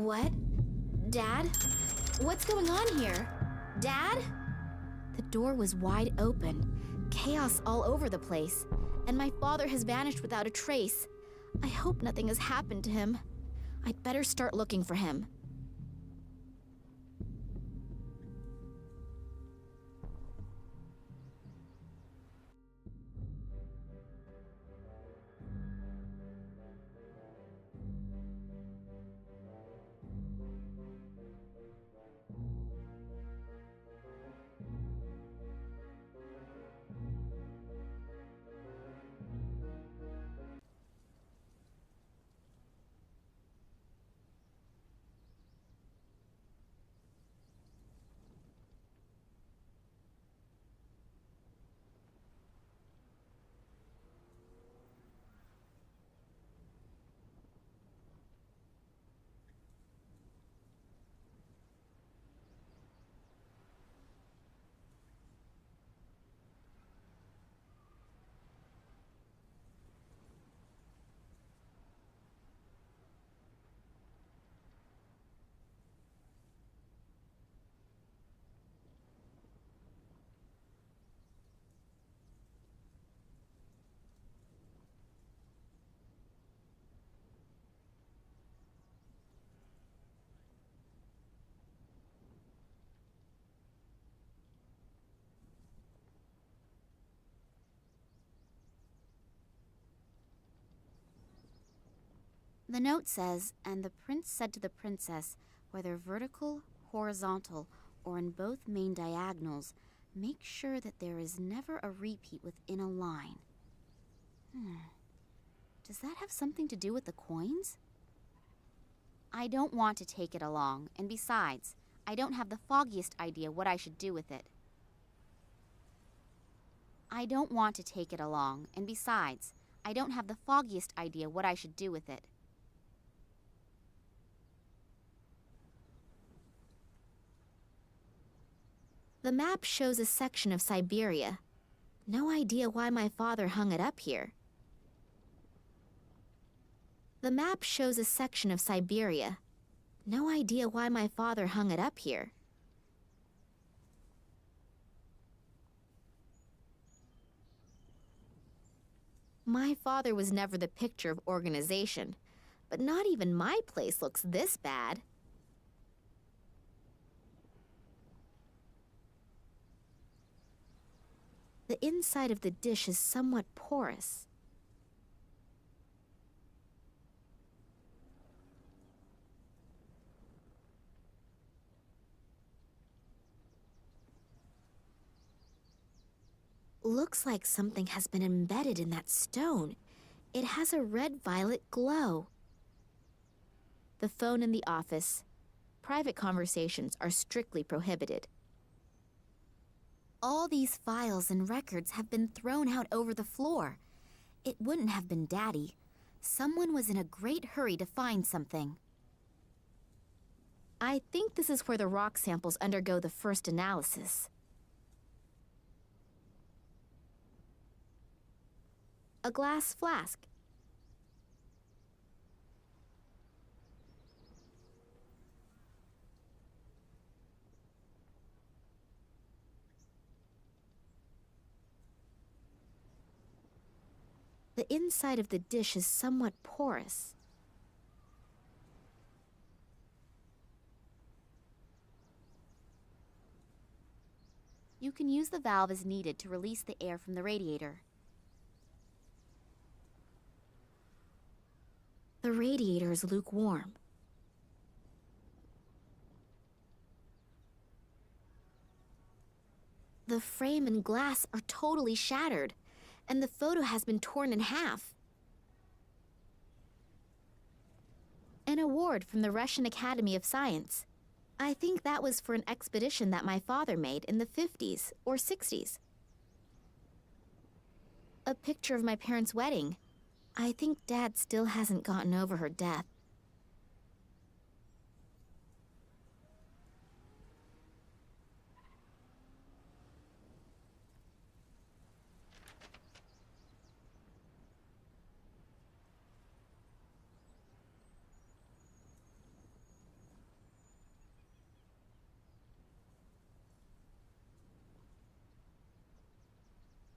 What? Dad? What's going on here? Dad? The door was wide open, chaos all over the place, and my father has vanished without a trace. I hope nothing has happened to him. I'd better start looking for him. The note says, and the prince said to the princess, whether vertical, horizontal, or in both main diagonals, make sure that there is never a repeat within a line. Does that have something to do with the coins? I don't want to take it along, and besides, I don't have the foggiest idea what I should do with it. I don't want to take it along, and besides, I don't have the foggiest idea what I should do with it. The map shows a section of Siberia. No idea why my father hung it up here. The map shows a section of Siberia. No idea why my father hung it up here. My father was never the picture of organization, but not even my place looks this bad. The inside of the dish is somewhat porous. Looks like something has been embedded in that stone. It has a red-violet glow. The phone in the office. Private conversations are strictly prohibited. All these files and records have been thrown out over the floor. It wouldn't have been Daddy. Someone was in a great hurry to find something. I think this is where the rock samples undergo the first analysis. A glass flask. The inside of the dish is somewhat porous. You can use the valve as needed to release the air from the radiator. The radiator is lukewarm. The frame and glass are totally shattered, and the photo has been torn in half. An award from the Russian Academy of Science. I think that was for an expedition that my father made in the 50s or 60s. A picture of my parents' wedding. I think Dad still hasn't gotten over her death.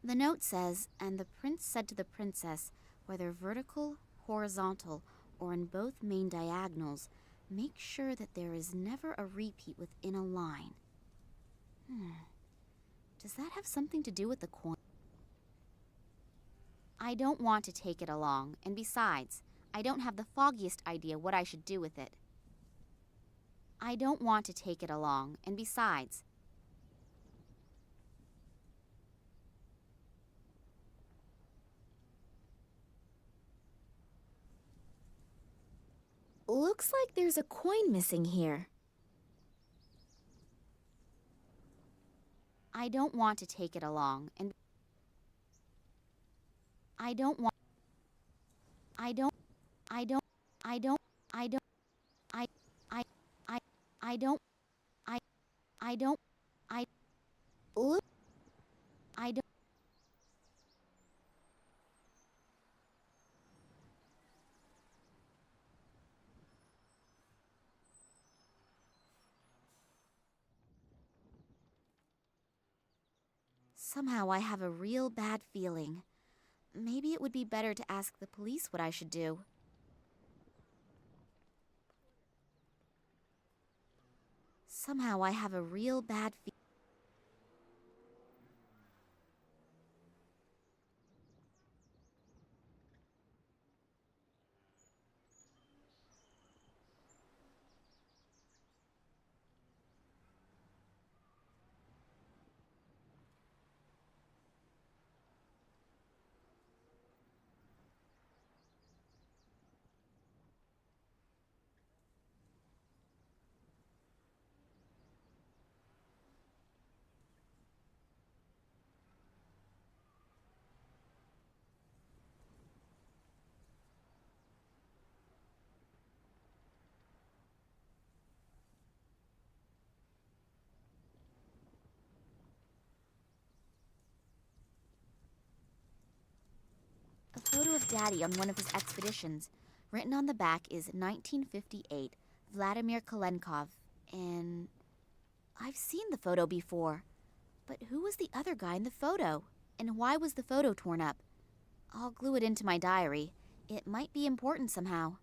The note says, "And the prince said to the princess, whether vertical, horizontal, or in both main diagonals, make sure that there is never a repeat within a line." Does that have something to do with the coin? I don't want to take it along, and besides, I don't have the foggiest idea what I should do with it. I don't want to take it along, and besides, looks like there's a coin missing here. I don't want to take it along, and I don't want, I don't, I don't, I don't, I don't, I, I don't, I don't, look, I don't. Somehow I have a real bad feeling. Maybe it would be better to ask the police what I should do. Somehow I have a real bad feeling. A photo of Daddy on one of his expeditions. Written on the back is 1958, Vladimir Kolenkov. And I've seen the photo before. But who was the other guy in the photo? And why was the photo torn up? I'll glue it into my diary. It might be important somehow.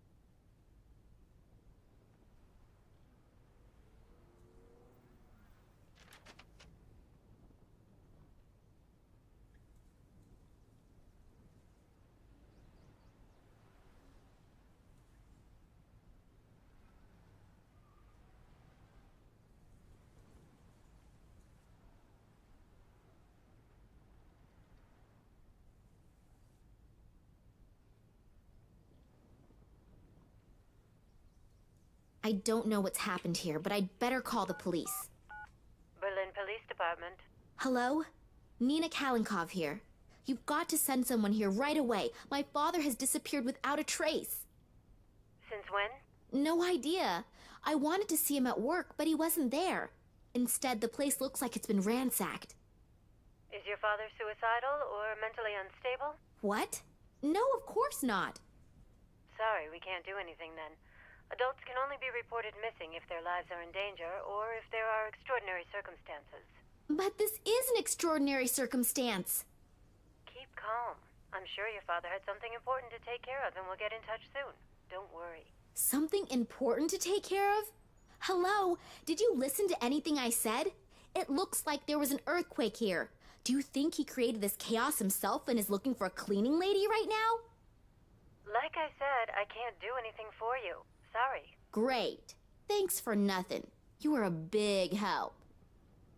I don't know what's happened here, but I'd better call the police. Berlin Police Department. Hello? Nina Kalenkov here. You've got to send someone here right away. My father has disappeared without a trace. Since when? No idea. I wanted to see him at work, but he wasn't there. Instead, the place looks like it's been ransacked. Is your father suicidal or mentally unstable? What? No, of course not. Sorry, we can't do anything then. Adults can only be reported missing if their lives are in danger or if there are extraordinary circumstances. But this is an extraordinary circumstance. Keep calm. I'm sure your father had something important to take care of and we'll get in touch soon. Don't worry. Something important to take care of? Hello? Did you listen to anything I said? It looks like there was an earthquake here. Do you think he created this chaos himself and is looking for a cleaning lady right now? Like I said, I can't do anything for you. Sorry. Great. Thanks for nothing. You were a big help.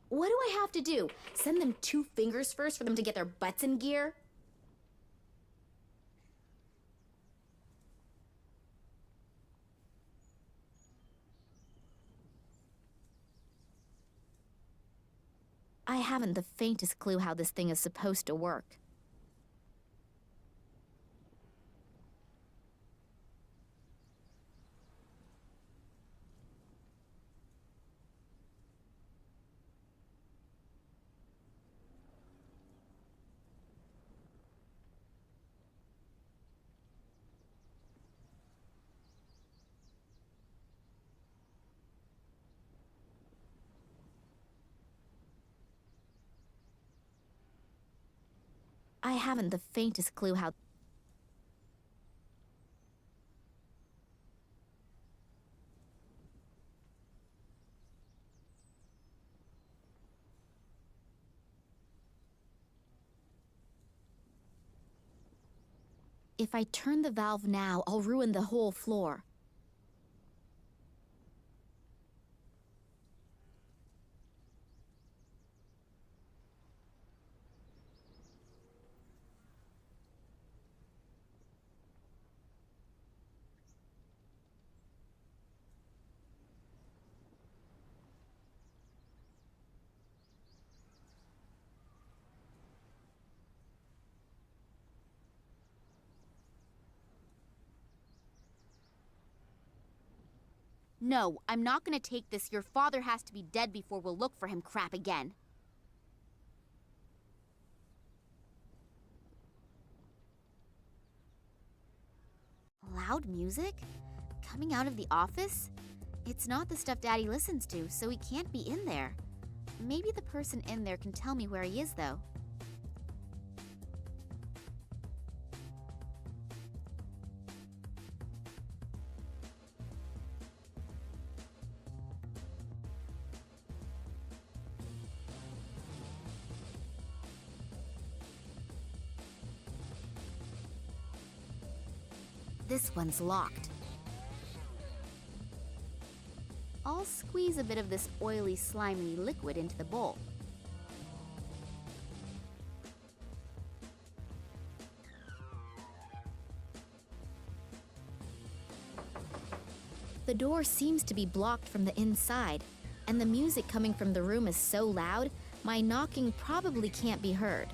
What do I have to do? Send them 2 fingers first for them to get their butts in gear? I haven't the faintest clue how this thing is supposed to work. I haven't the faintest clue how... If I turn the valve now, I'll ruin the whole floor. No, I'm not gonna take this "your father has to be dead before we'll look for him" crap again. Loud music? Coming out of the office? It's not the stuff Daddy listens to, so he can't be in there. Maybe the person in there can tell me where he is, though. This one's locked. I'll squeeze a bit of this oily, slimy liquid into the bowl. The door seems to be blocked from the inside, and the music coming from the room is so loud, my knocking probably can't be heard.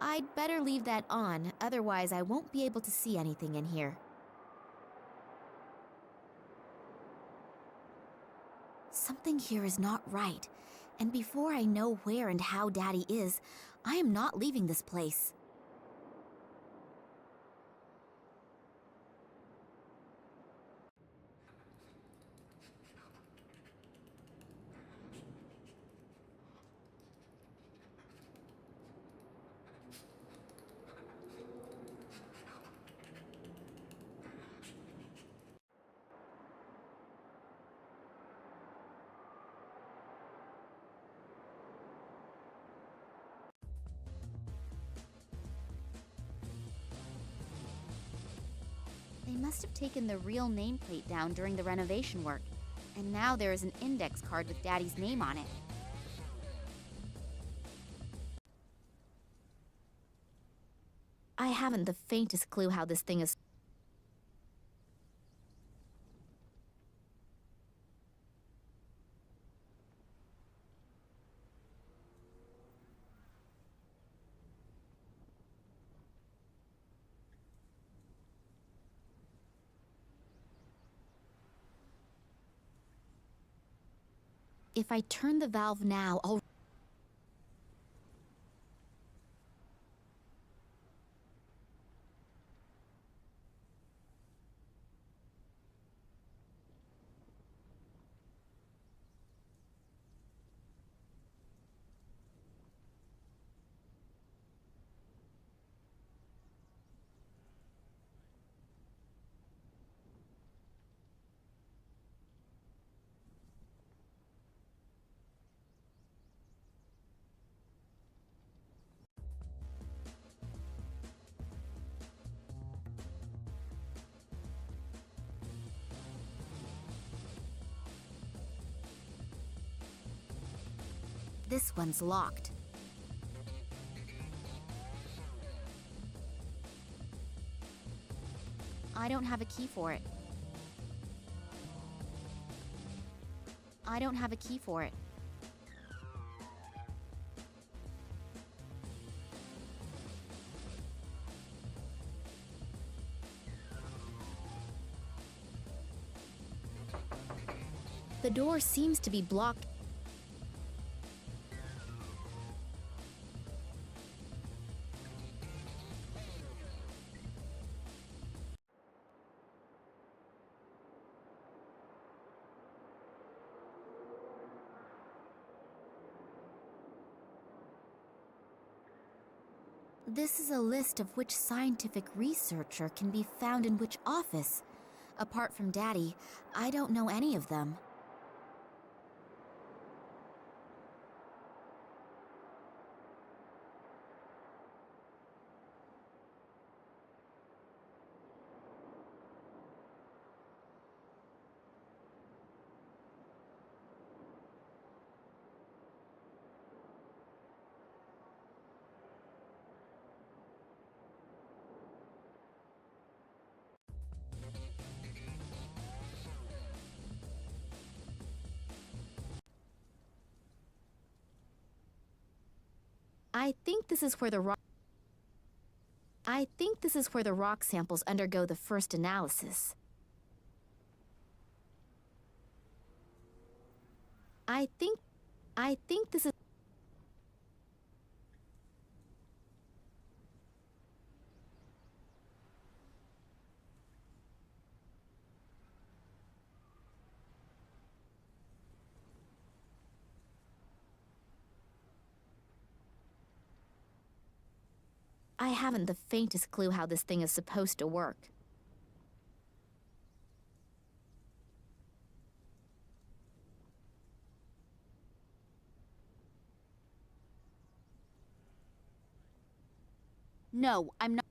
I'd better leave that on, otherwise I won't be able to see anything in here. Something here is not right, and before I know where and how Daddy is, I am not leaving this place. They must have taken the real nameplate down during the renovation work, and now there is an index card with Daddy's name on it. I haven't the faintest clue how this thing is... If I turn the valve now, I'll... This one's locked. I don't have a key for it. I don't have a key for it. The door seems to be blocked. This is a list of which scientific researcher can be found in which office. Apart from Daddy, I don't know any of them. I think this is where the rock samples undergo the first analysis. I think this is... I haven't the faintest clue how this thing is supposed to work. No, I'm not.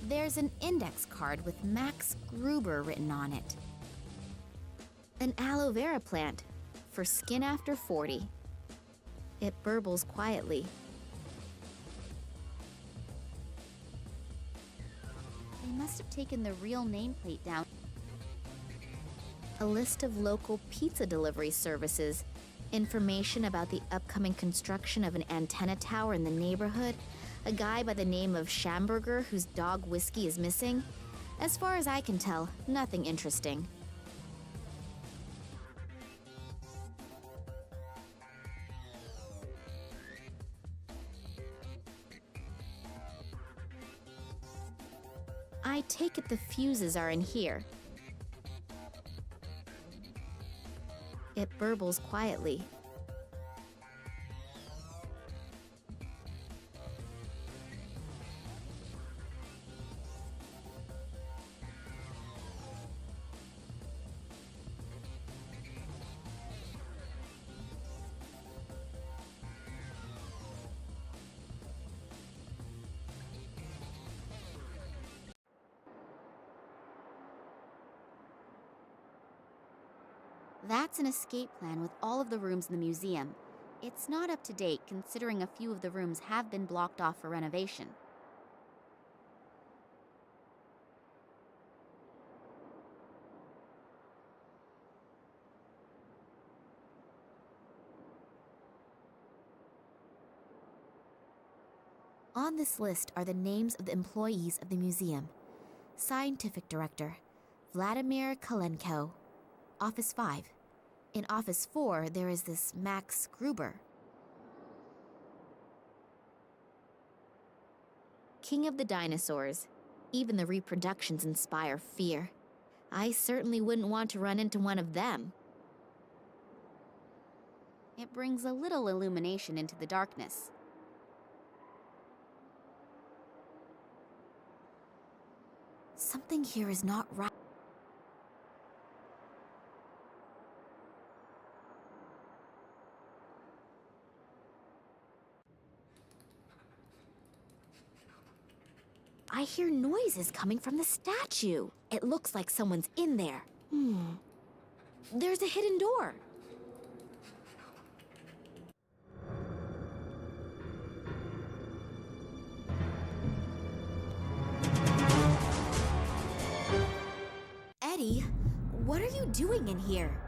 There's an index card with Max Gruber written on it. An aloe vera plant for skin after 40. It burbles quietly. They must have taken the real nameplate down. A list of local pizza delivery services, information about the upcoming construction of an antenna tower in the neighborhood, a guy by the name of Schamberger whose dog Whiskey is missing. As far as I can tell, nothing interesting. I take it the fuses are in here. It burbles quietly. That's an escape plan with all of the rooms in the museum. It's not up to date considering a few of the rooms have been blocked off for renovation. On this list are the names of the employees of the museum. Scientific Director, Vladimir Kalenko, Office 5. In Office 4, there is this Max Gruber. King of the dinosaurs. Even the reproductions inspire fear. I certainly wouldn't want to run into one of them. It brings a little illumination into the darkness. Something here is not right. I hear noises coming from the statue. It looks like someone's in there. There's a hidden door. Eddie, what are you doing in here?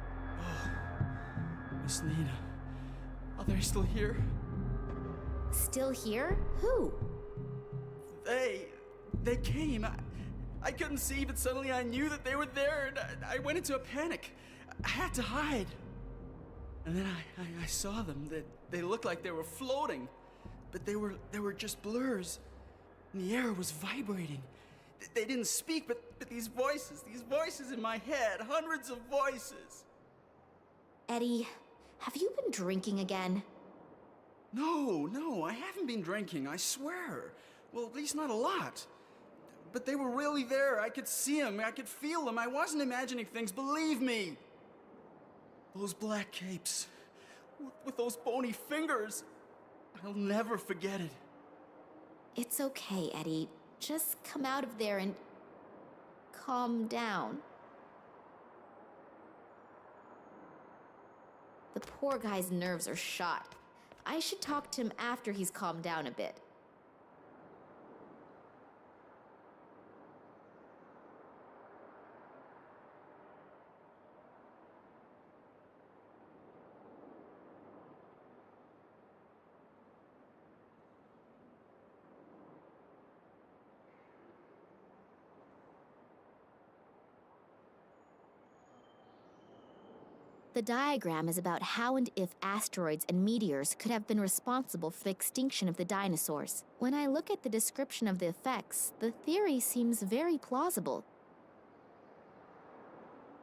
Miss Nina, are they still here? Still here? Who? They came. I couldn't see, but suddenly I knew that they were there, and I went into a panic. I had to hide. And then I saw them. They looked like they were floating, but they were just blurs. And the air was vibrating. They didn't speak, but these voices in my head, hundreds of voices. Eddie, have you been drinking again? No, I haven't been drinking, I swear. Well, at least not a lot. But they were really there. I could see them, I could feel them. I wasn't imagining things, believe me. Those black capes, with those bony fingers. I'll never forget it. It's okay, Eddie. Just come out of there and calm down. The poor guy's nerves are shot. I should talk to him after he's calmed down a bit. The diagram is about how and if asteroids and meteors could have been responsible for the extinction of the dinosaurs. When I look at the description of the effects, the theory seems very plausible.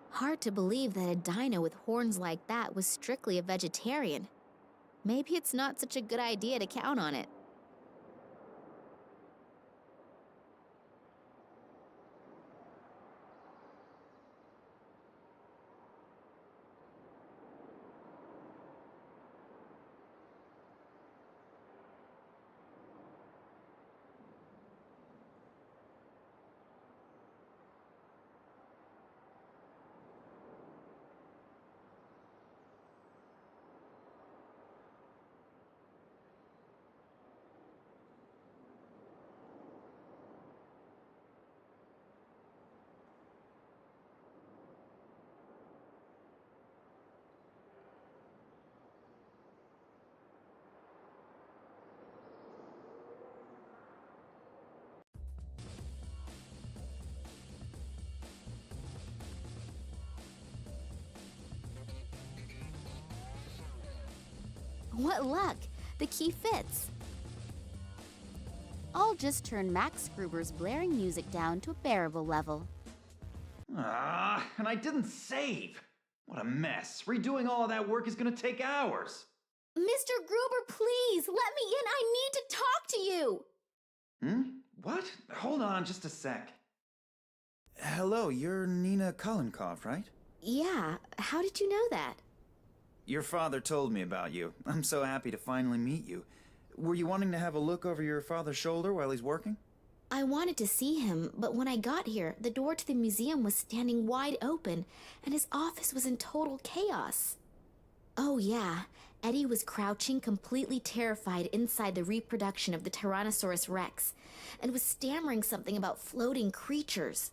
Hard to believe that a dino with horns like that was strictly a vegetarian. Maybe it's not such a good idea to count on it. What luck! The key fits. I'll just turn Max Gruber's blaring music down to a bearable level. And I didn't save. What a mess. Redoing all of that work is gonna take hours. Mr. Gruber, please, let me in. I need to talk to you. What? Hold on just a sec. Hello, you're Nina Kolenkov, right? Yeah, how did you know that? Your father told me about you. I'm so happy to finally meet you. Were you wanting to have a look over your father's shoulder while he's working? I wanted to see him, but when I got here, the door to the museum was standing wide open, and his office was in total chaos. Oh yeah, Eddie was crouching, completely terrified inside the reproduction of the Tyrannosaurus Rex, and was stammering something about floating creatures.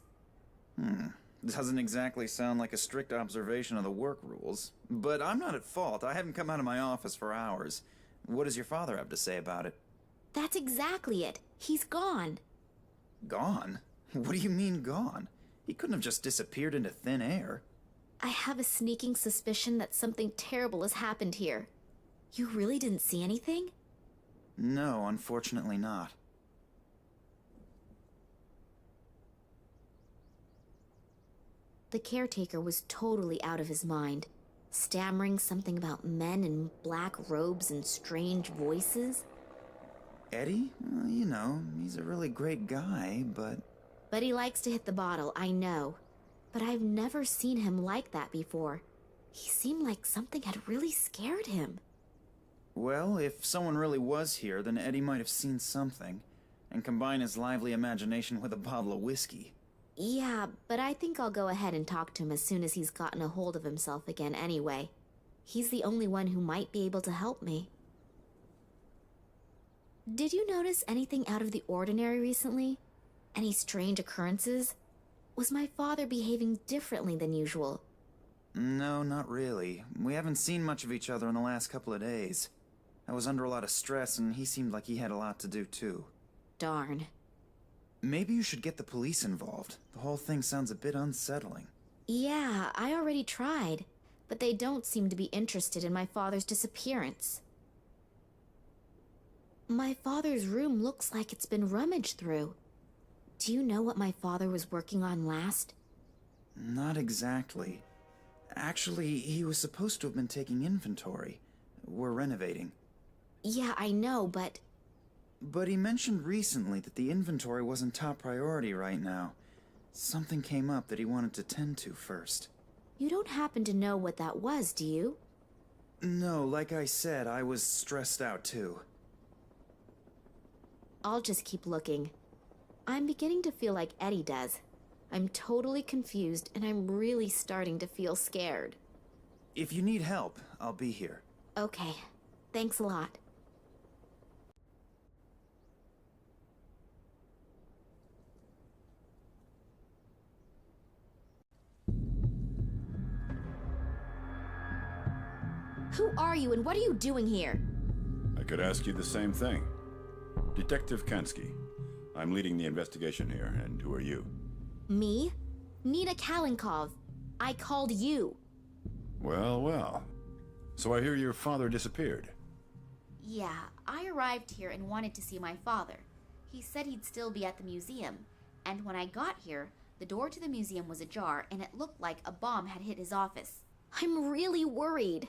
Doesn't exactly sound like a strict observation of the work rules. But I'm not at fault. I haven't come out of my office for hours. What does your father have to say about it? That's exactly it. He's gone. Gone? What do you mean gone? He couldn't have just disappeared into thin air. I have a sneaking suspicion that something terrible has happened here. You really didn't see anything? No, unfortunately not. The caretaker was totally out of his mind, stammering something about men in black robes and strange voices. Eddie? Well, you know, he's a really great guy, but... But he likes to hit the bottle, I know. But I've never seen him like that before. He seemed like something had really scared him. Well, if someone really was here, then Eddie might have seen something, and combine his lively imagination with a bottle of whiskey. Yeah, but I think I'll go ahead and talk to him as soon as he's gotten a hold of himself again anyway. He's the only one who might be able to help me. Did you notice anything out of the ordinary recently? Any strange occurrences? Was my father behaving differently than usual? No, not really. We haven't seen much of each other in the last couple of days. I was under a lot of stress, and he seemed like he had a lot to do, too. Darn. Maybe you should get the police involved. The whole thing sounds a bit unsettling. Yeah, I already tried, but they don't seem to be interested in my father's disappearance. My father's room looks like it's been rummaged through. Do you know what my father was working on last? Not exactly. Actually, he was supposed to have been taking inventory. We're renovating. Yeah, I know, but... But he mentioned recently that the inventory wasn't top priority right now. Something came up that he wanted to tend to first. You don't happen to know what that was, do you? No, like I said, I was stressed out too. I'll just keep looking. I'm beginning to feel like Eddie does. I'm totally confused, and I'm really starting to feel scared. If you need help, I'll be here. Okay. Thanks a lot. Who are you and what are you doing here? I could ask you the same thing. Detective Kansky. I'm leading the investigation here, and who are you? Me? Nina Kalinkov. I called you. Well, well. So I hear your father disappeared. Yeah, I arrived here and wanted to see my father. He said he'd still be at the museum, and when I got here, the door to the museum was ajar and it looked like a bomb had hit his office. I'm really worried.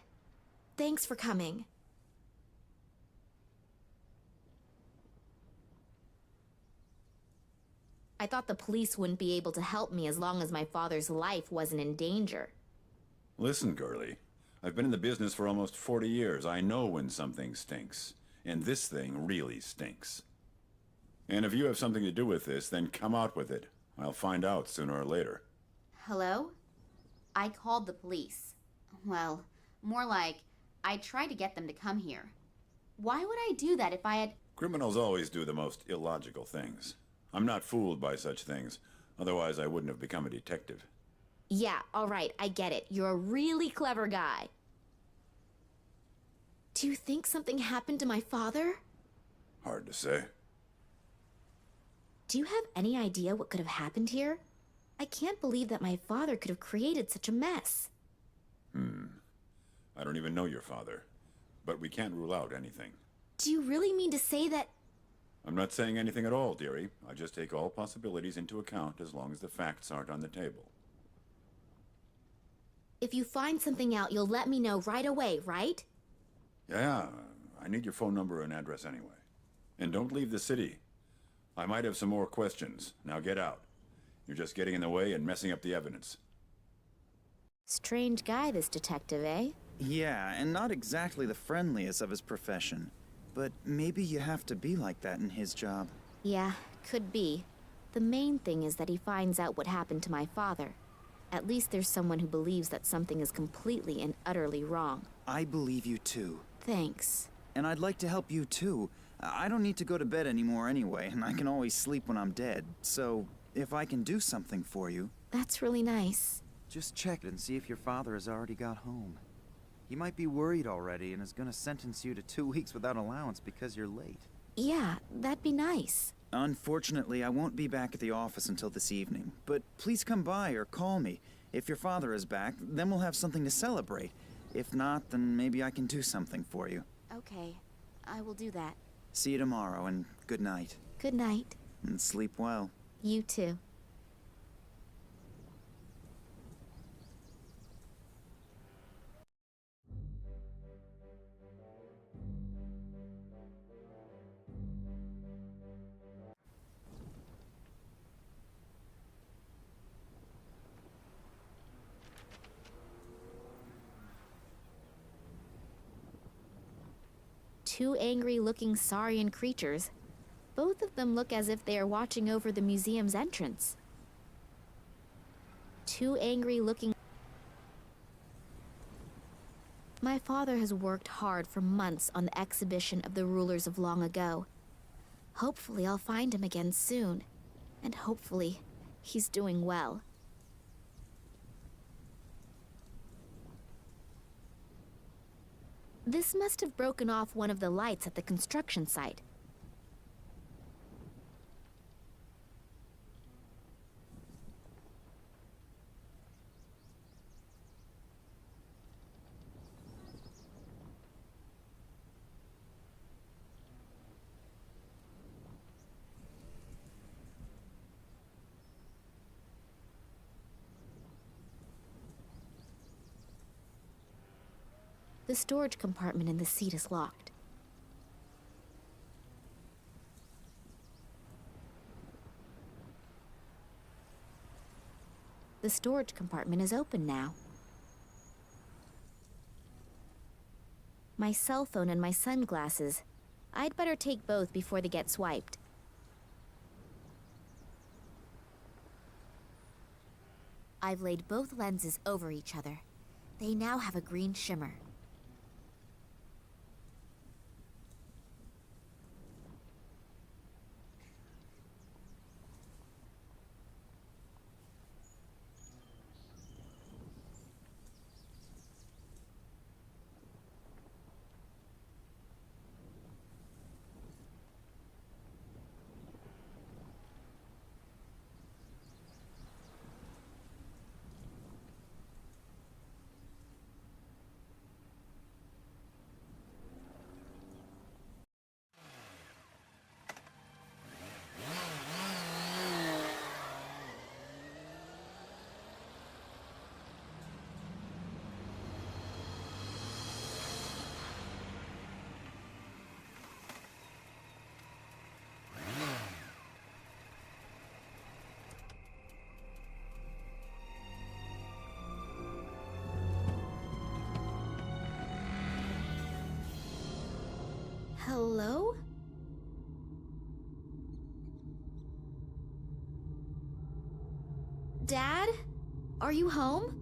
Thanks for coming. I thought the police wouldn't be able to help me as long as my father's life wasn't in danger. Listen, girlie. I've been in the business for almost 40 years. I know when something stinks. And this thing really stinks. And if you have something to do with this, then come out with it. I'll find out sooner or later. Hello? I called the police. Well, more like, I tried to get them to come here. Why would I do that if I had... Criminals always do the most illogical things. I'm not fooled by such things. Otherwise, I wouldn't have become a detective. Yeah, all right, I get it. You're a really clever guy. Do you think something happened to my father? Hard to say. Do you have any idea what could have happened here? I can't believe that my father could have created such a mess. I don't even know your father. But we can't rule out anything. Do you really mean to say that... I'm not saying anything at all, dearie. I just take all possibilities into account as long as the facts aren't on the table. If you find something out, you'll let me know right away, right? Yeah, I need your phone number and address anyway. And don't leave the city. I might have some more questions. Now get out. You're just getting in the way and messing up the evidence. Strange guy, this detective, eh? Yeah, and not exactly the friendliest of his profession. But maybe you have to be like that in his job. Yeah, could be. The main thing is that he finds out what happened to my father. At least there's someone who believes that something is completely and utterly wrong. I believe you too. Thanks. And I'd like to help you too. I don't need to go to bed anymore anyway, and I can always sleep when I'm dead. So, if I can do something for you... That's really nice. Just check and see if your father has already got home. He might be worried already and is gonna sentence you to 2 weeks without allowance because you're late. Yeah, that'd be nice. Unfortunately, I won't be back at the office until this evening, but please come by or call me. If your father is back, then we'll have something to celebrate. If not, then maybe I can do something for you. Okay, I will do that. See you tomorrow, and good night. Good night. And sleep well. You too. Two angry-looking saurian creatures. Both of them look as if they are watching over the museum's entrance. Two angry-looking... My father has worked hard for months on the exhibition of the rulers of long ago. Hopefully I'll find him again soon. And hopefully he's doing well. This must have broken off one of the lights at the construction site. The storage compartment in the seat is locked. The storage compartment is open now. My cell phone and my sunglasses. I'd better take both before they get swiped. I've laid both lenses over each other. They now have a green shimmer. Hello? Dad? Are you home?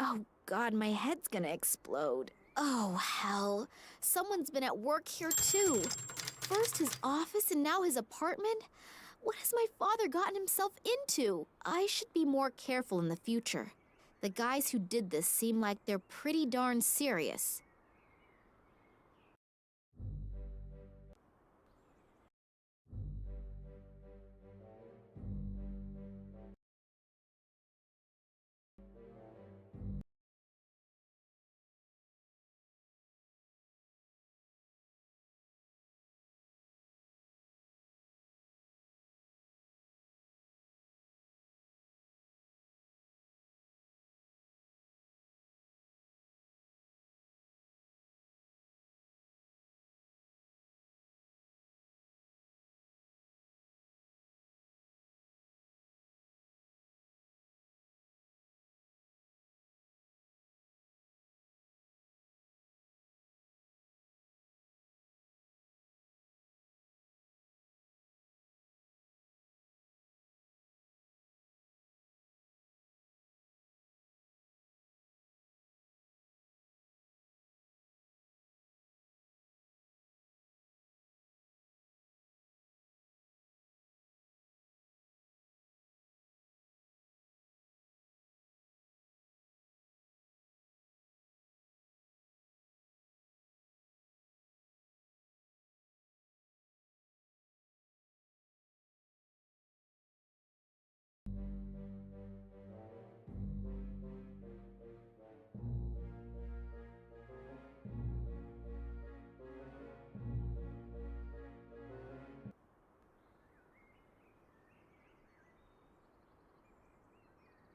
Oh God, my head's gonna explode. Oh hell, someone's been at work here too. First his office and now his apartment? What has my father gotten himself into? I should be more careful in the future. The guys who did this seem like they're pretty darn serious.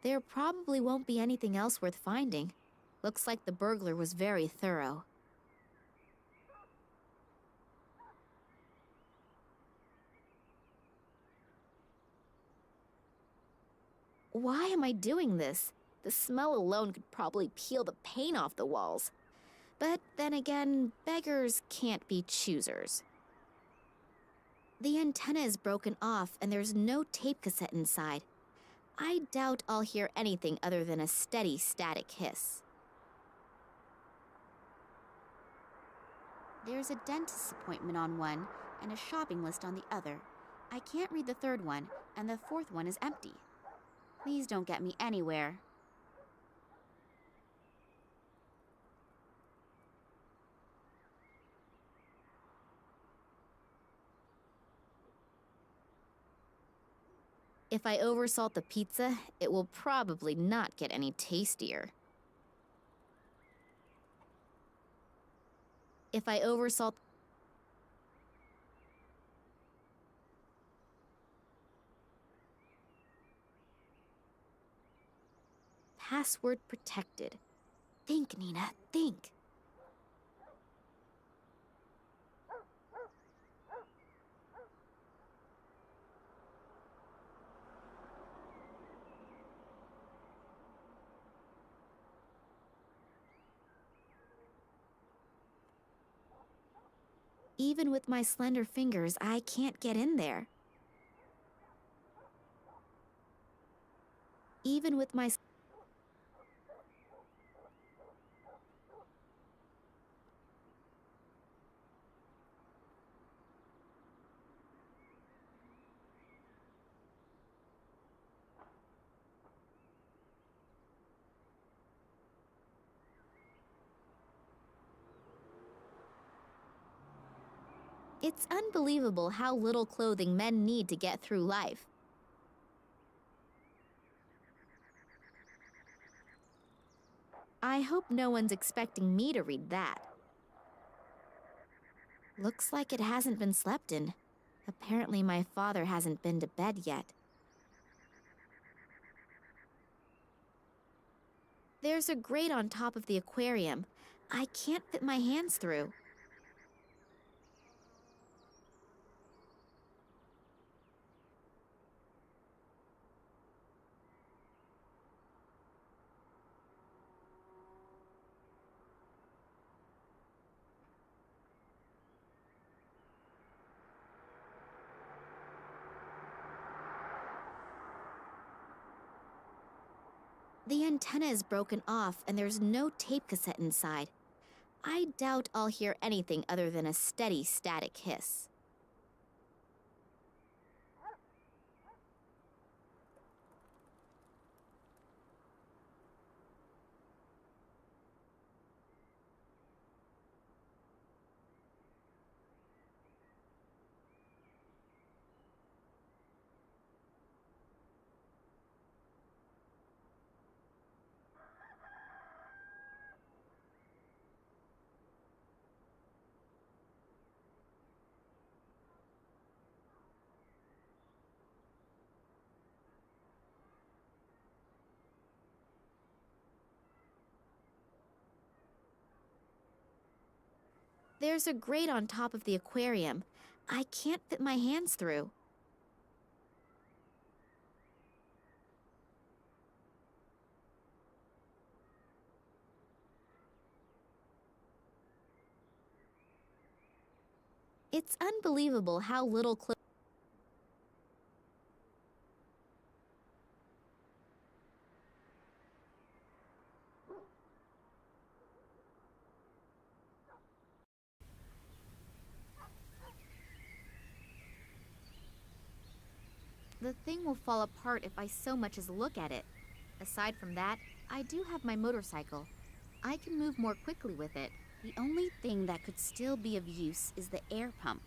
There probably won't be anything else worth finding. Looks like the burglar was very thorough. Why am I doing this? The smell alone could probably peel the paint off the walls. But then again, beggars can't be choosers. The antenna is broken off and there's no tape cassette inside. I doubt I'll hear anything other than a steady static hiss. There's a dentist's appointment on one and a shopping list on the other. I can't read the third one, and the fourth one is empty. Please don't get me anywhere. If I oversalt the pizza, it will probably not get any tastier. If I oversalt... Password protected. Think, Nina, think. Even with my slender fingers, I can't get in there. Even with my... It's unbelievable how little clothing men need to get through life. I hope no one's expecting me to read that. Looks like it hasn't been slept in. Apparently my father hasn't been to bed yet. There's a grate on top of the aquarium. I can't fit my hands through. The antenna is broken off and there's no tape cassette inside. I doubt I'll hear anything other than a steady static hiss. There's a grate on top of the aquarium. I can't fit my hands through. It's unbelievable how little clothes. The thing will fall apart if I so much as look at it. Aside from that, I do have my motorcycle. I can move more quickly with it. The only thing that could still be of use is the air pump.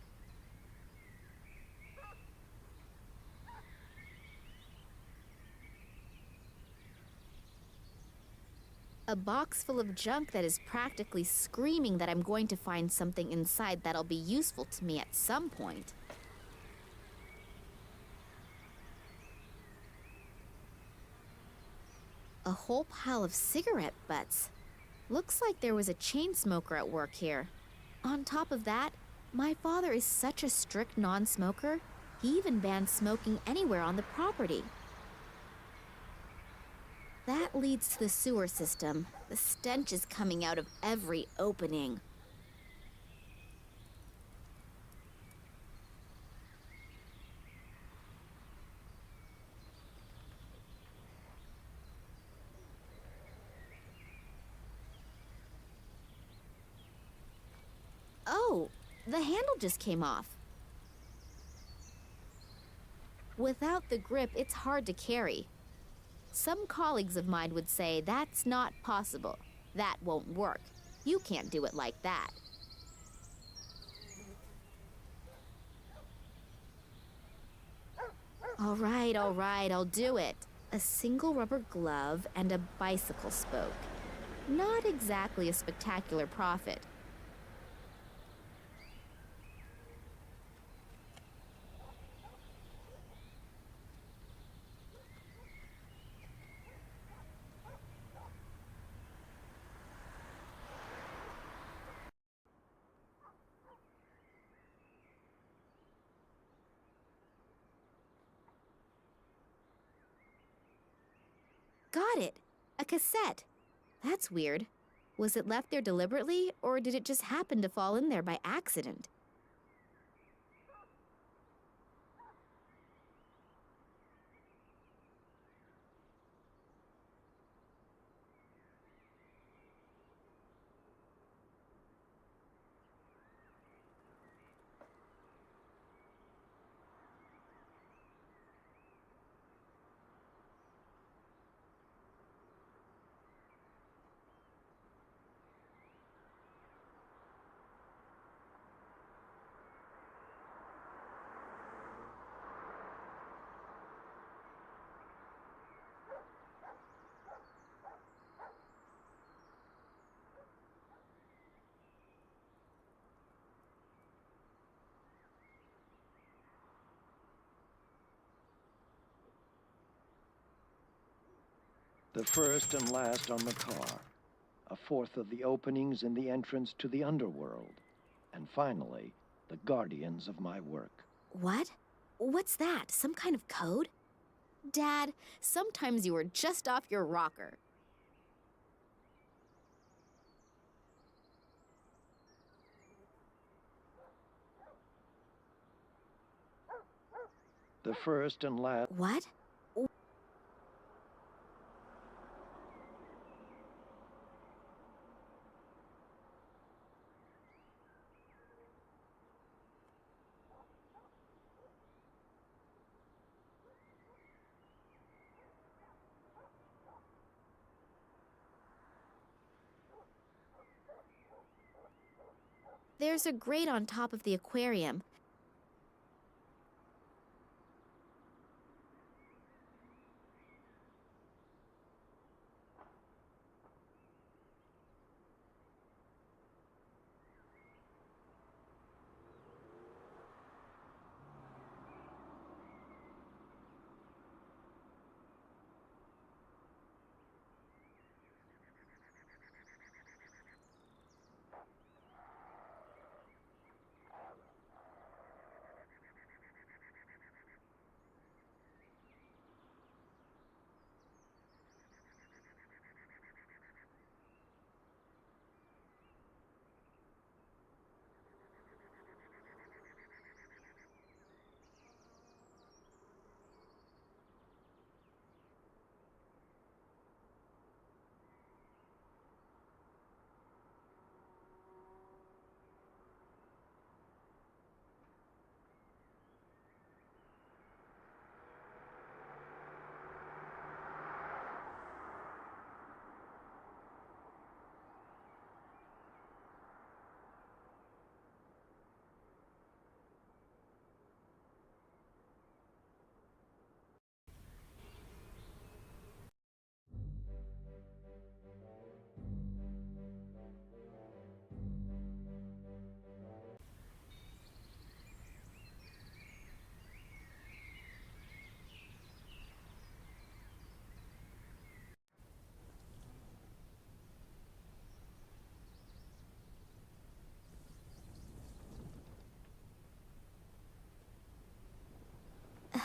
A box full of junk that is practically screaming that I'm going to find something inside that'll be useful to me at some point. A whole pile of cigarette butts. Looks like there was a chain smoker at work here. On top of that, my father is such a strict non-smoker, he even banned smoking anywhere on the property. That leads to the sewer system. The stench is coming out of every opening. Oh, the handle just came off. Without the grip, it's hard to carry. Some colleagues of mine would say that's not possible. That won't work. You can't do it like that. All right, I'll do it. A single rubber glove and a bicycle spoke. Not exactly a spectacular profit. Got it! A cassette. That's weird. Was it left there deliberately, or did it just happen to fall in there by accident? The first and last on the car, a fourth of the openings in the entrance to the underworld, and finally, the guardians of my work. What? What's that? Some kind of code? Dad, sometimes you were just off your rocker. The first and last... What? There's a grate on top of the aquarium.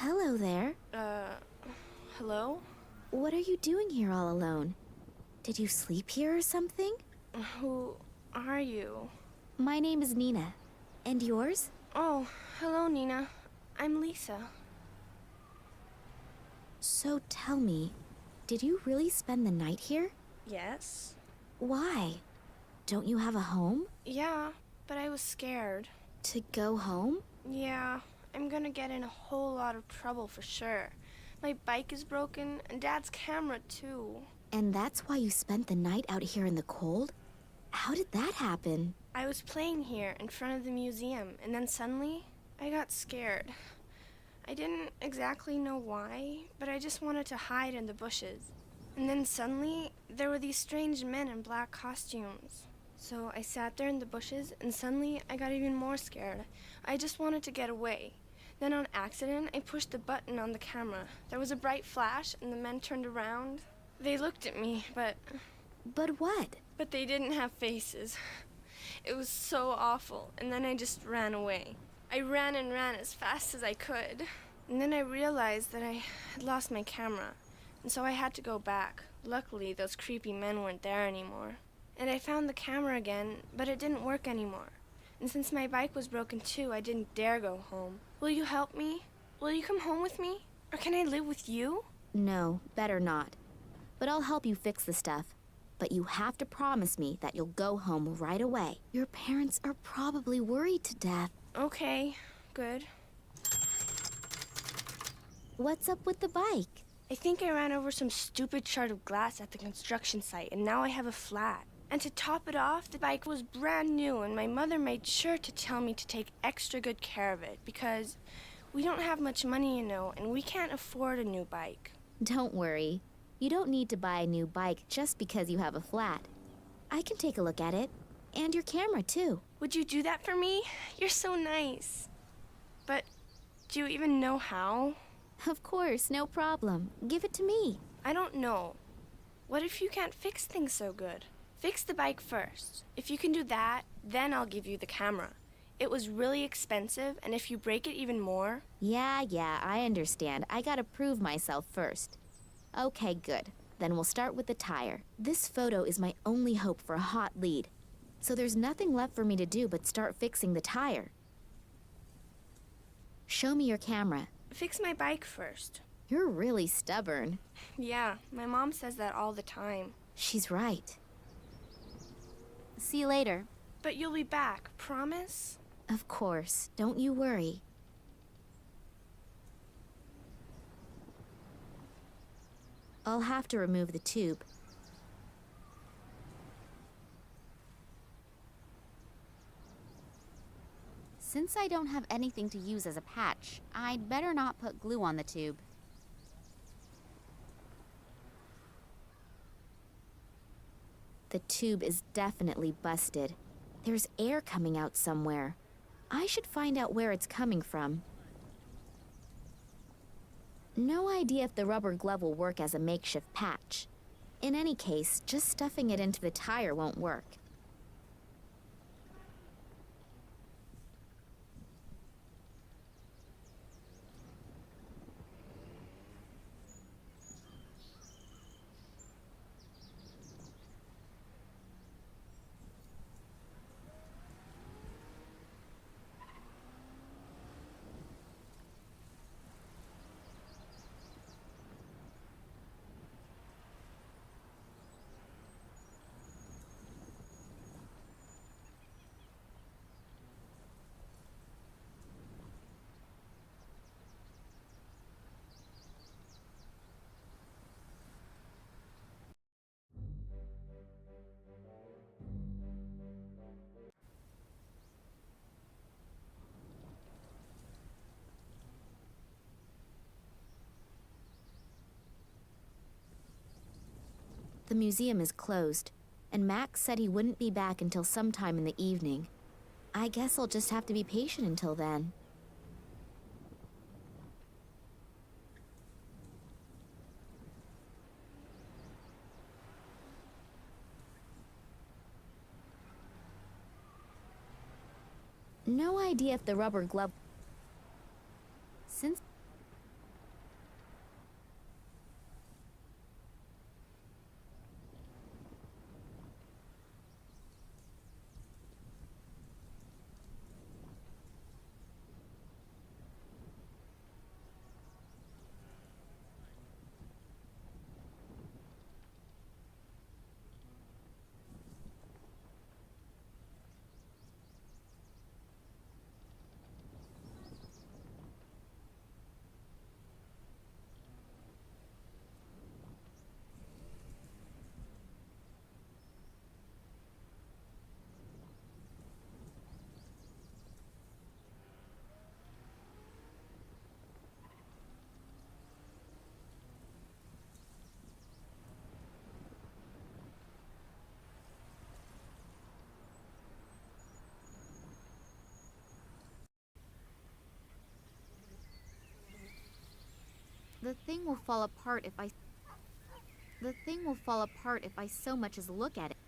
Hello there. Hello? What are you doing here all alone? Did you sleep here or something? Who are you? My name is Nina. And yours? Oh, hello, Nina. I'm Lisa. So tell me, did you really spend the night here? Yes? Why? Don't you have a home? Yeah, but I was scared. To go home? Yeah, I'm gonna get in a whole lot of trouble for sure. My bike is broken, and Dad's camera, too. And that's why you spent the night out here in the cold? How did that happen? I was playing here in front of the museum, and then suddenly, I got scared. I didn't exactly know why, but I just wanted to hide in the bushes. And then suddenly, there were these strange men in black costumes. So I sat there in the bushes, and suddenly I got even more scared. I just wanted to get away. Then on accident, I pushed the button on the camera. There was a bright flash, and the men turned around. They looked at me, but But what? they didn't have faces. It was so awful, and then I just ran away. I ran and ran as fast as I could. And then I realized that I had lost my camera, and so I had to go back. Luckily, those creepy men weren't there anymore. And I found the camera again, but it didn't work anymore. And since my bike was broken too, I didn't dare go home. Will you help me? Will you come home with me? Or can I live with you? No, better not. But I'll help you fix the stuff. But you have to promise me that you'll go home right away. Your parents are probably worried to death. Okay, good. What's up with the bike? I think I ran over some stupid shard of glass at the construction site, and now I have a flat. And to top it off, the bike was brand new, and my mother made sure to tell me to take extra good care of it, because we don't have much money, you know, and we can't afford a new bike. Don't worry. You don't need to buy a new bike just because you have a flat. I can take a look at it. And your camera, too. Would you do that for me? You're so nice. But do you even know how? Of course, no problem. Give it to me. I don't know. What if you can't fix things so good? Fix the bike first. If you can do that, then I'll give you the camera. It was really expensive, and if you break it even more... Yeah, I understand. I gotta prove myself first. Okay, good. Then we'll start with the tire. This photo is my only hope for a hot lead. So there's nothing left for me to do but start fixing the tire. Show me your camera. Fix my bike first. You're really stubborn. Yeah, my mom says that all the time. She's right. See you later. But you'll be back, promise? Of course. Don't you worry. I'll have to remove the tube. Since I don't have anything to use as a patch, I'd better not put glue on the tube. The tube is definitely busted. There's air coming out somewhere. I should find out where it's coming from. No idea if the rubber glove will work as a makeshift patch. In any case, just stuffing it into the tire won't work. The museum is closed, and Max said he wouldn't be back until sometime in the evening. I guess I'll just have to be patient until then. No idea if the rubber glove... The thing will fall apart if I... The thing will fall apart if I so much as look at it.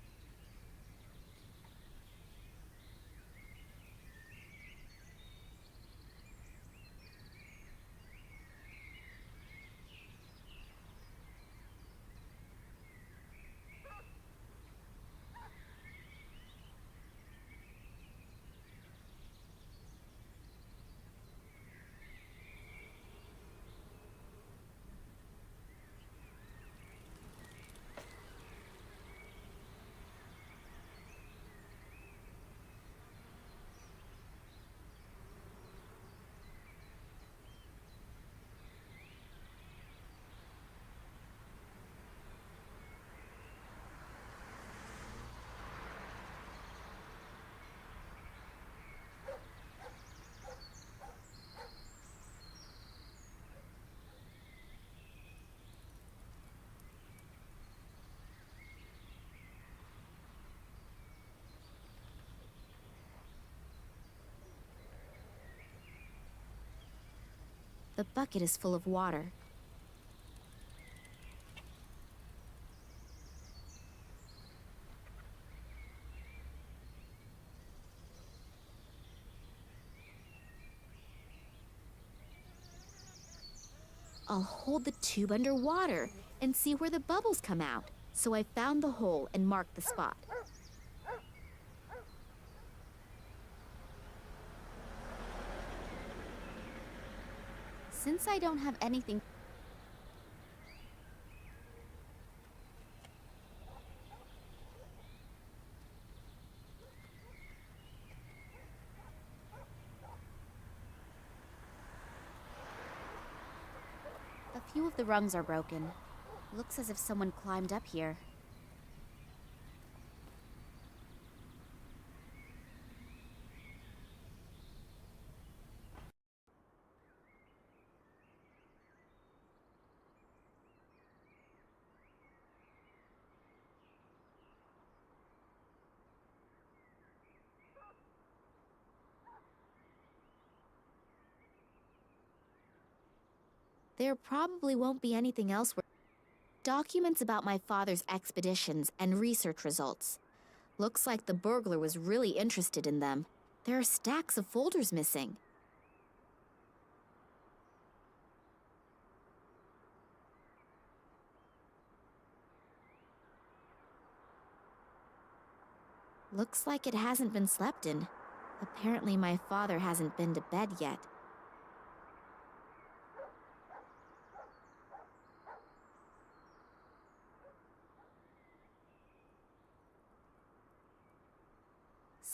The bucket is full of water. I'll hold the tube underwater and see where the bubbles come out. So I found the hole and marked the spot. Since I don't have anything... A few of the rungs are broken. Looks as if someone climbed up here. There probably won't be anything else where... Documents about my father's expeditions and research results. Looks like the burglar was really interested in them. There are stacks of folders missing. Looks like it hasn't been slept in. Apparently my father hasn't been to bed yet.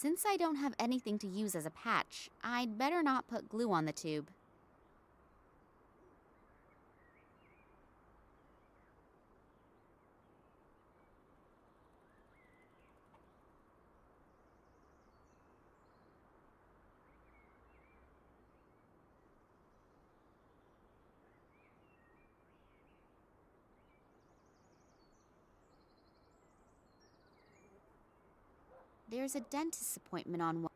Since I don't have anything to use as a patch, I'd better not put glue on the tube. There's a dentist's appointment on one.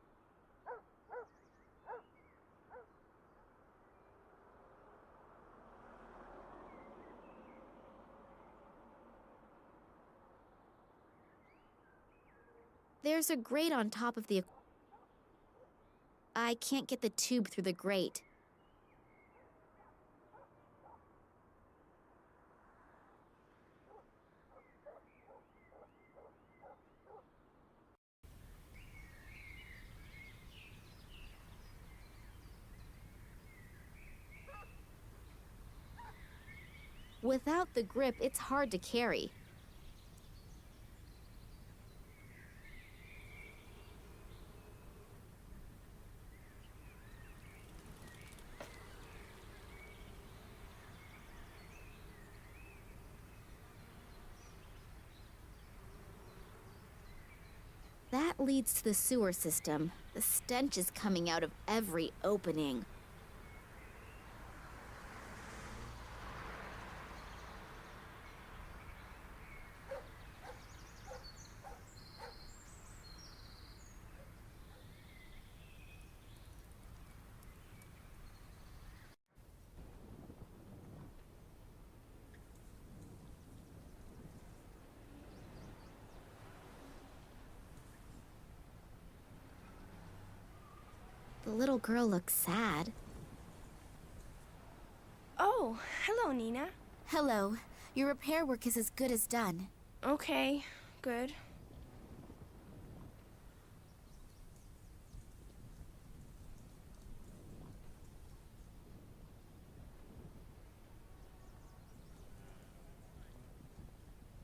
There's a grate on top of the... I can't get the tube through the grate. Without the grip, it's hard to carry. That leads to the sewer system. The stench is coming out of every opening. The little girl looks sad. Oh, hello, Nina. Hello. Your repair work is as good as done. Okay, good.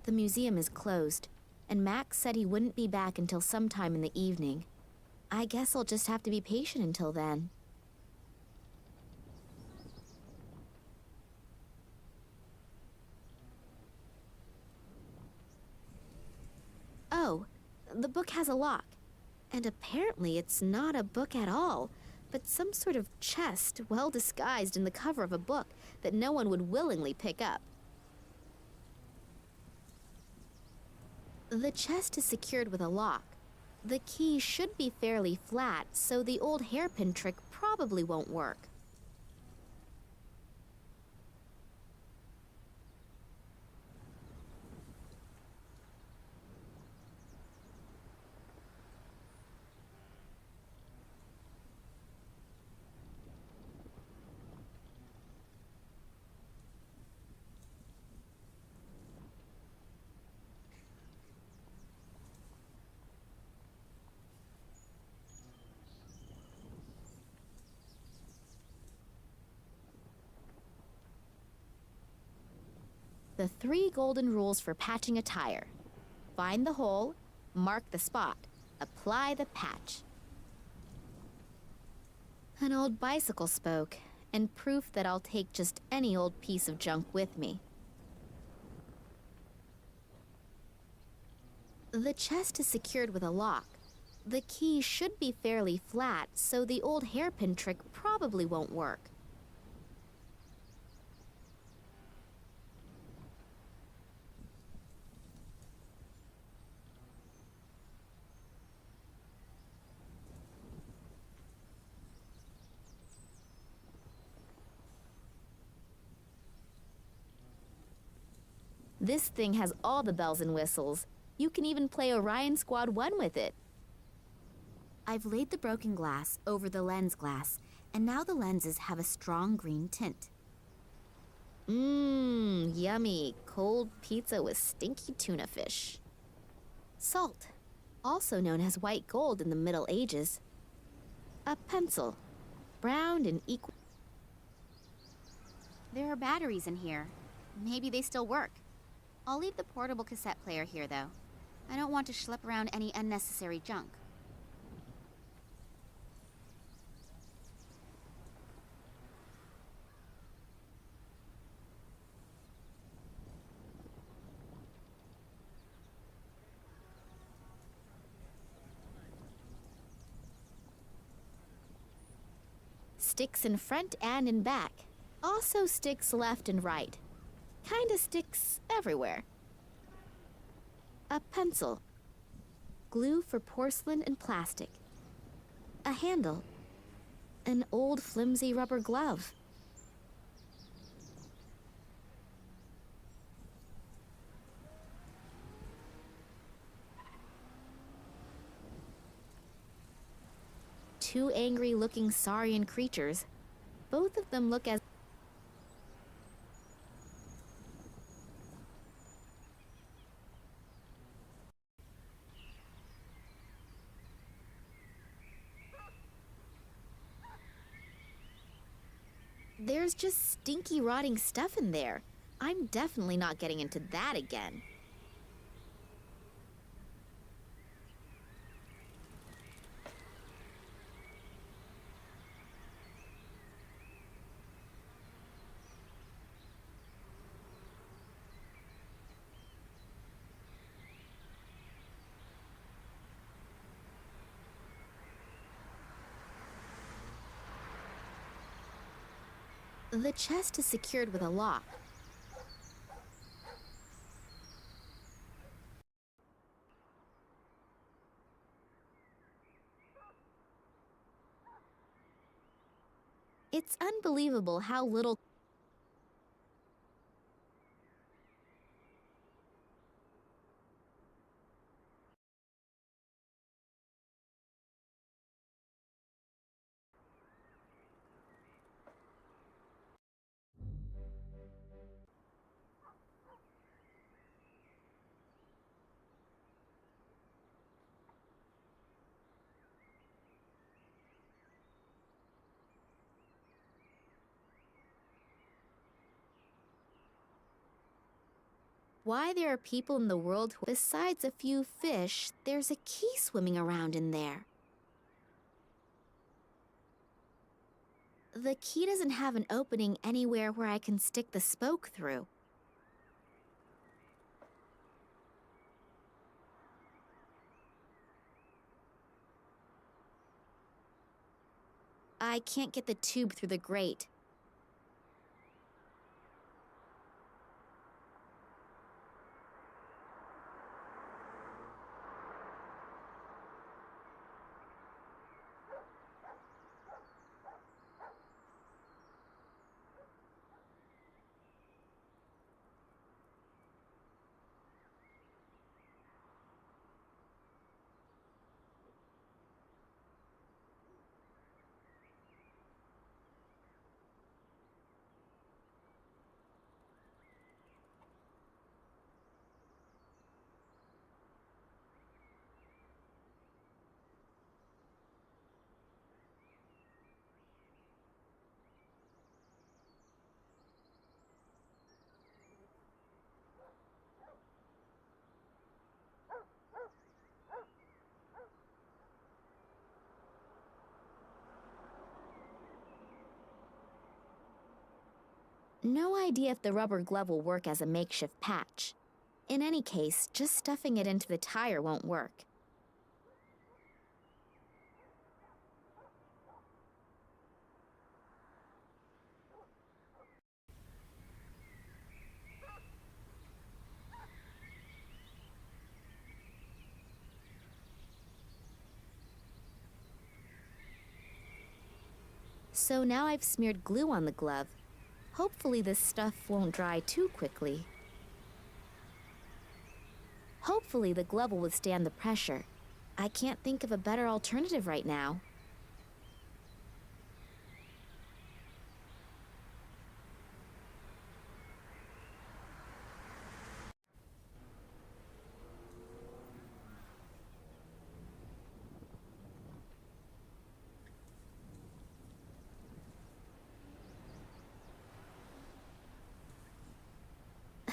The museum is closed, and Max said he wouldn't be back until sometime in the evening. I guess I'll just have to be patient until then. Oh, the book has a lock. And apparently it's not a book at all, but some sort of chest well disguised in the cover of a book that no one would willingly pick up. The chest is secured with a lock. The key should be fairly flat, so the old hairpin trick probably won't work. The 3 golden rules for patching a tire. Find the hole, mark the spot, apply the patch. An old bicycle spoke, and proof that I'll take just any old piece of junk with me. The chest is secured with a lock. The key should be fairly flat, so the old hairpin trick probably won't work. This thing has all the bells and whistles. You can even play Orion Squad 1 with it. I've laid the broken glass over the lens glass, and now the lenses have a strong green tint. Yummy. Cold pizza with stinky tuna fish. Salt, also known as white gold in the Middle Ages. A pencil, browned and equal. There are batteries in here. Maybe they still work. I'll leave the portable cassette player here, though. I don't want to schlep around any unnecessary junk. Sticks in front and in back. Also sticks left and right. Kinda sticks everywhere. A pencil. Glue for porcelain and plastic. A handle. An old flimsy rubber glove. Two angry-looking saurian creatures. Both of them look as there's just stinky, rotting stuff in there. I'm definitely not getting into that again. The chest is secured with a lock. It's unbelievable how little why there are people in the world who, besides a few fish, there's a key swimming around in there. The key doesn't have an opening anywhere where I can stick the spoke through. I can't get the tube through the grate. No idea if the rubber glove will work as a makeshift patch. In any case, just stuffing it into the tire won't work. So now I've smeared glue on the glove. Hopefully this stuff won't dry too quickly. Hopefully the glove will withstand the pressure. I can't think of a better alternative right now.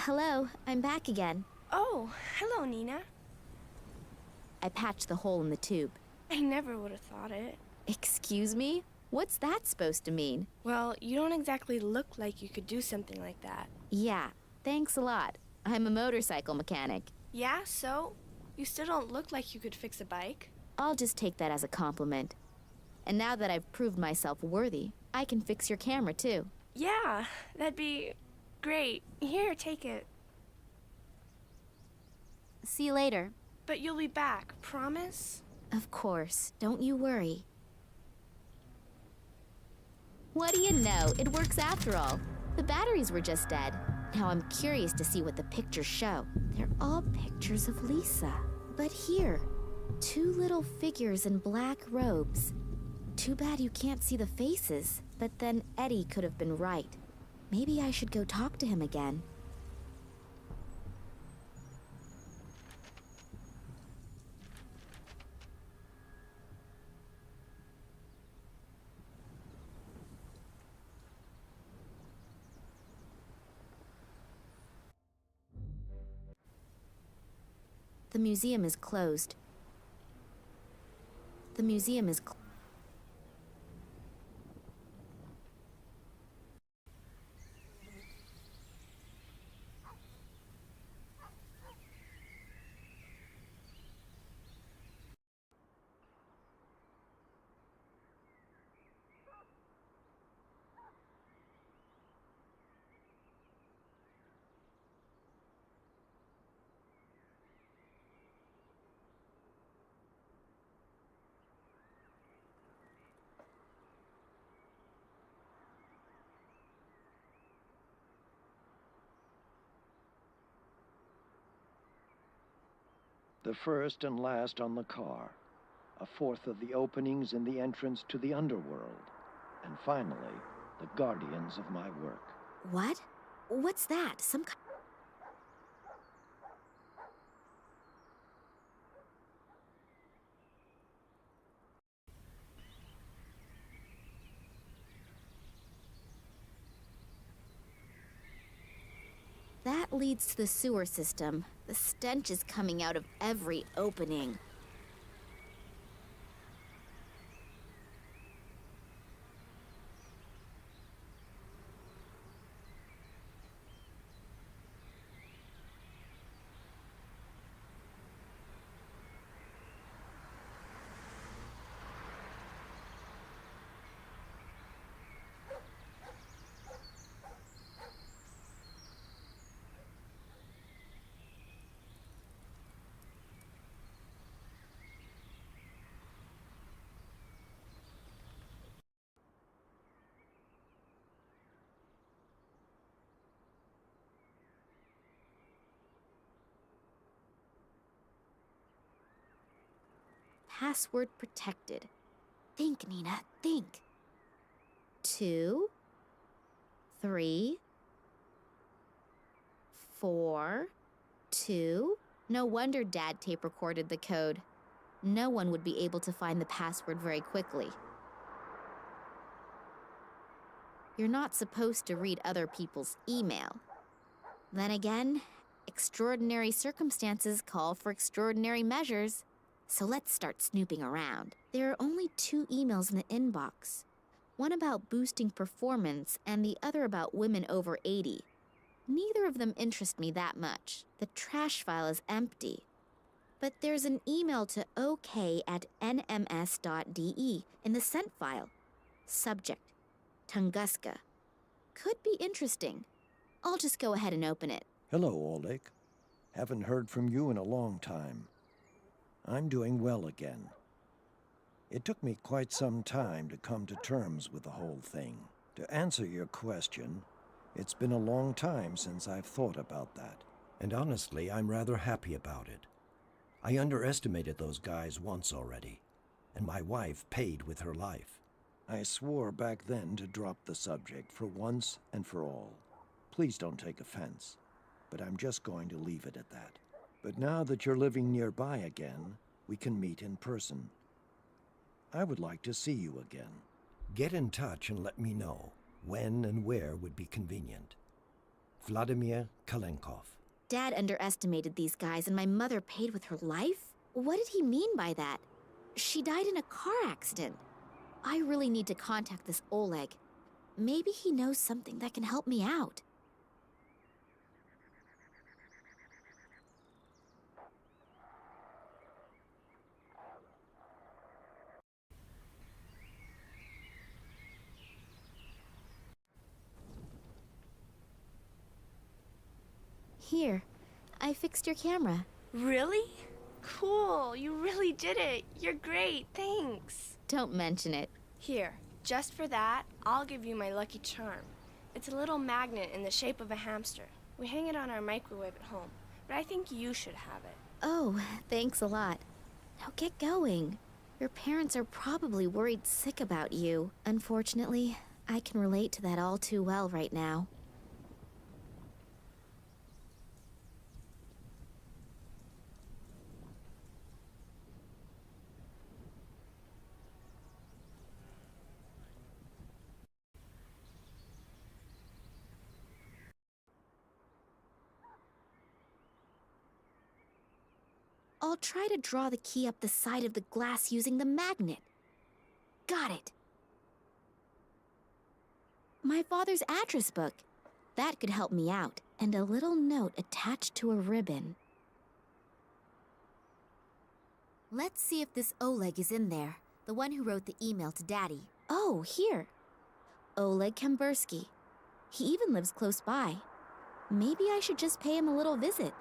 Hello, I'm back again. Oh, hello, Nina. I patched the hole in the tube. I never would have thought it. Excuse me? What's that supposed to mean? Well, you don't exactly look like you could do something like that. Yeah, thanks a lot. I'm a motorcycle mechanic. Yeah, so? You still don't look like you could fix a bike. I'll just take that as a compliment. And now that I've proved myself worthy, I can fix your camera too. Yeah, that'd be great. Here, take it. See you later. But you'll be back, promise? Of course, don't you worry. What do you know? It works after all. The batteries were just dead. Now I'm curious to see what the pictures show. They're all pictures of Lisa. But here, two little figures in black robes. Too bad you can't see the faces. But then Eddie could have been right. Maybe I should go talk to him again. The museum is closed. The museum is closed. The first and last on the car, a fourth of the openings in the entrance to the underworld, and finally, the guardians of my work. What? What's that? Some kind... That That leads to the sewer system. The stench is coming out of every opening. Password protected. Think, Nina, think. 2, 3, 4, 2. No wonder Dad tape recorded the code. No one would be able to find the password very quickly. You're not supposed to read other people's email. Then again, extraordinary circumstances call for extraordinary measures. So let's start snooping around. There are only 2 emails in the inbox. One about boosting performance and the other about women over 80. Neither of them interest me that much. The trash file is empty. But there's an email to ok@nms.de in the sent file. Subject, Tunguska. Could be interesting. I'll just go ahead and open it. Hello, Oleg. Haven't heard from you in a long time. I'm doing well again. It took me quite some time to come to terms with the whole thing. To answer your question, it's been a long time since I've thought about that. And honestly, I'm rather happy about it. I underestimated those guys once already, and my wife paid with her life. I swore back then to drop the subject for once and for all. Please don't take offense, but I'm just going to leave it at that. But now that you're living nearby again, we can meet in person. I would like to see you again. Get in touch and let me know when and where would be convenient. Vladimir Kalenkov. Dad underestimated these guys and my mother paid with her life? What did he mean by that? She died in a car accident. I really need to contact this Oleg. Maybe he knows something that can help me out. Here, I fixed your camera. Really? Cool, you really did it. You're great, thanks. Don't mention it. Here, just for that, I'll give you my lucky charm. It's a little magnet in the shape of a hamster. We hang it on our microwave at home, but I think you should have it. Oh, thanks a lot. Now get going. Your parents are probably worried sick about you. Unfortunately, I can relate to that all too well right now. I'll try to draw the key up the side of the glass using the magnet. Got it. My father's address book. That could help me out. And a little note attached to a ribbon. Let's see if this Oleg is in there. The one who wrote the email to Daddy. Oh, here. Oleg Kambursky. He even lives close by. Maybe I should just pay him a little visit.